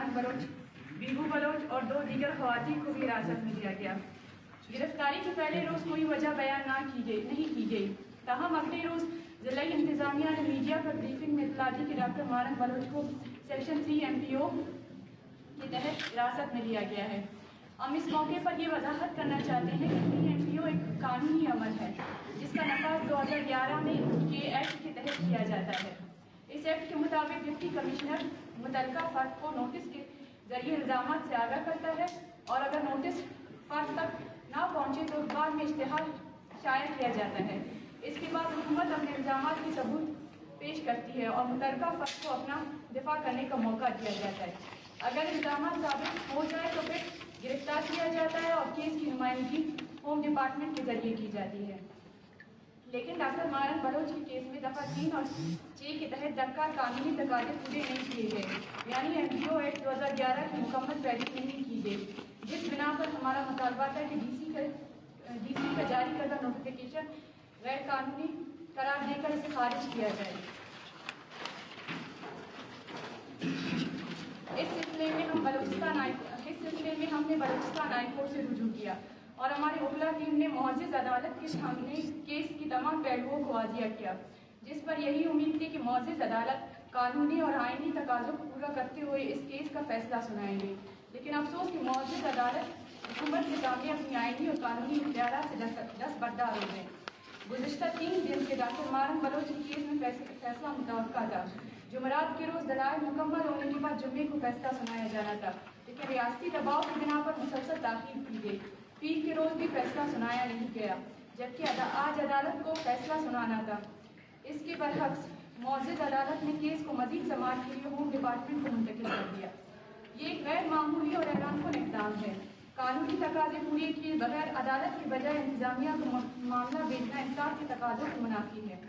مبارک Baloch, Bigo Baloch اور 2 دیگر خواتین کو بھی حراست میں لیا گیا۔ گرفتاری کے پہلے روز کوئی وجہ بیان نہیں کی گئی، تاہم اگلے روز ضلعی انتظامیہ نے میڈیا پر بریفنگ میں اطلاع دی کہ ڈاکٹر مبارک بلوچ کو سیکشن 3 MPO کے تحت حراست میں لیا گیا ہے۔ ہم اس موقع پر یہ وضاحت کرنا چاہتے ہیں کہ 3 MPO ایک قانونی عمل ہے جس کا نفاذ 2011 میں کے ایکٹ کے تحت کیا جاتا ہے۔ اس ایکٹ کے مطابق ڈپٹی کمشنر متعلقہ فرد کو نوٹس کے ذریعے الزامات سے آگاہ کرتا ہے، اور اگر نوٹس فرد تک نہ پہنچے تو بعد میں اشتہار شائع کیا جاتا ہے۔ اس کے بعد حکومت اپنے الزامات کی ثبوت پیش کرتی ہے اور متعلقہ فرد کو اپنا دفاع کرنے کا موقع دیا جاتا ہے۔ اگر الزامات ثابت ہو جائے تو پھر گرفتار کیا جاتا ہے اور کیس کی نمائندگی ہوم ڈپارٹمنٹ کے ذریعے کی جاتی ہے۔ لیکن ڈاکٹر مبارک بلوچ کے کیس میں دفعہ 3 اور 6 کے تحت درکار قانونی تقاضے پورے نہیں کیے گئے، یعنی MPO ایکٹ 2011 کی مکمل پیروی نہیں کی گئی، جس بنا پر ہمارا مطالبہ تھا کہ ڈی سی کا جاری کردہ نوٹیفیکیشن غیر قانونی قرار دے کر اسے خارج کیا جائے۔ اس سلسلے میں ہم نے بلوچستان ہائی کورٹ سے رجوع کیا اور ہماری وکلا ٹیم نے معزز عدالت کے سامنے کیس کی تمام پہلوؤں کو واضح کیا، جس پر یہی امید تھی کہ معزز عدالت قانونی اور آئینی تقاضوں کو پورا کرتے ہوئے اس کیس کا فیصلہ سنائیں گے۔ لیکن افسوس کہ معزز عدالت حکومت کے سامنے اپنی آئینی اور قانونی اختیارات سے دستبردار ہو گئے۔ گزشتہ 3 دن سے ڈاکٹر مبارک بلوچ کے کیس میں فیصلہ متوقع تھا۔ جمعرات کے روز دلائل مکمل ہونے کے بعد جمعے کو فیصلہ سنایا جانا تھا، لیکن ریاستی دباؤ کی بنا پر مسلسل تاخیر کی گئی۔ پیر کے روز بھی فیصلہ سنایا نہیں گیا، جبکہ آج عدالت کو فیصلہ سنانا تھا۔ اس کے برعکس معزز عدالت نے کیس کو مزید سماعت کے لیے ہوم ڈپارٹمنٹ کو منتقل کر دیا۔ یہ ایک غیر معمولی اور حیران کن اقدام ہے۔ قانونی تقاضے پورے کیے بغیر عدالت کے بجائے انتظامیہ کو معاملہ بھیجنا انصاف کے تقاضوں کو منافی ہے۔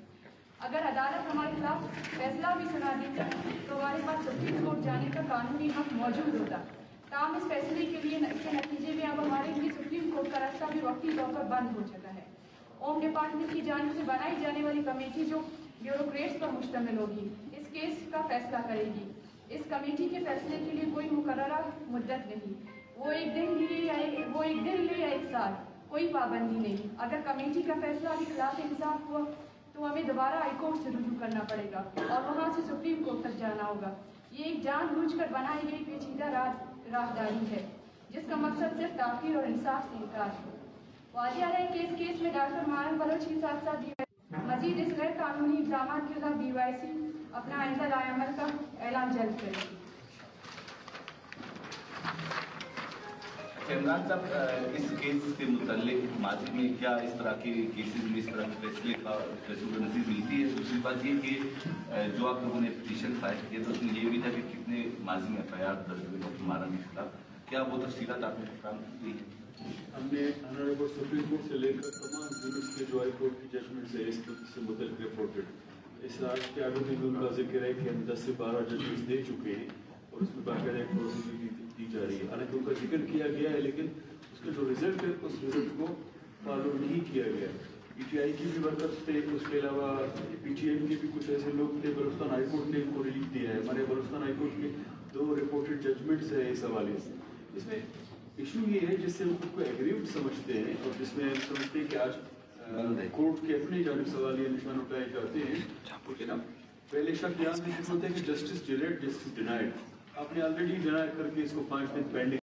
اگر عدالت ہمارے خلاف فیصلہ بھی سنا دیتی تو ہمارے پاس سپریم کورٹ جانے کا قانونی حق موجود ہوتا، تاہم اس فیصلے کے نتیجے میں اب ہمارے لیے سپریم کورٹ کا راستہ بھی وقتی طور پر بند ہو چکا ہے۔ ہوم ڈپارٹمنٹ کی جانب سے بنائی جانے والی کمیٹی جو بیوروکریٹس پر مشتمل ہوگی اس کیس کا فیصلہ کرے گی۔ اس کمیٹی کے فیصلے کے لیے کوئی مقررہ مدت نہیں، وہ ایک دن لے یا 1 سال، کوئی پابندی نہیں۔ اگر کمیٹی کا فیصلہ بھی خلاف انصاف ہوا تو ہمیں دوبارہ ہائی کورٹ سے رجوع کرنا پڑے گا اور وہاں سے سپریم کورٹ تک جانا ہوگا۔ یہ ایک جان بوجھ کر بنائی گئی پیچیدہ راہداری ہے جس کا مقصد صرف تاخیر اور انصاف سے انکار ہے۔ واضح ہے کہ اس کیس میں ڈاکٹر مبارک بلوچ کے ساتھ ساتھ مزید اس غیر قانونی اقدامات کے خلاف BYC اپنا آئندہ رائے عمل کا اعلان جلد کرے گی۔ عمران صاحب، اس کیس کے متعلق ماضی میں کیا اس طرح کے کیسز میں اس طرح کے فیصلے کا نظیر ملتی ہے؟ دوسری بات یہ کہ جو آپ لوگوں نے پٹیشن فائل کیا تو اس میں یہ بھی تھا کہ کتنے ماضی میں FIR درج ہوئے ڈاکٹر مبارک کے خلاف، کیا وہ تفصیلات آپ نے فراہم کی ہے؟ ہم نے آنریبل سپریم کورٹ سے لے کر تمام یونٹس کے جو ہائی کورٹ کی ججمنٹس ہے اس سے متعلق رپورٹڈ اس آج کے آگے بھی ان کا ذکر ہے کہ ہم 10 سے 12 ججمنٹس دے چکے ہیں اور اس میں باقاعدہ ایک پروسیجر دی جا رہی ہے۔ حالانکہ ان کا ذکر کیا گیا ہے لیکن اس کا جو رزلٹ ہے اس رزلٹ کو فالو نہیں کیا گیا۔ PTI کی بھی برکت تھے، اس کے علاوہ PTI کے بھی کچھ ایسے لوگ تھے۔ بلوچستان ہائی کورٹ نے ان کو ریلیف دیا ہے۔ ہمارے بلوچستان ہائی کورٹ کے 2 رپورٹڈ ججمنٹس ہیں اس حوالے سے۔ اس میں ایشو یہ ہے جس سے وہ خود کو ایگریوڈ سمجھتے ہیں اور جس میں سمجھتے ہیں کہ آج کورٹ کے اپنی جانب سوال یہ نشان اٹھائے جاتے ہیں، لیکن اب پہلے شک یاد نہیں ہوتا ہے کہ جسٹس ڈیلیڈ جسٹس ڈینائڈ۔ آپ نے آلریڈی ڈینائی کر کے اس کو 5 دن پینڈنگ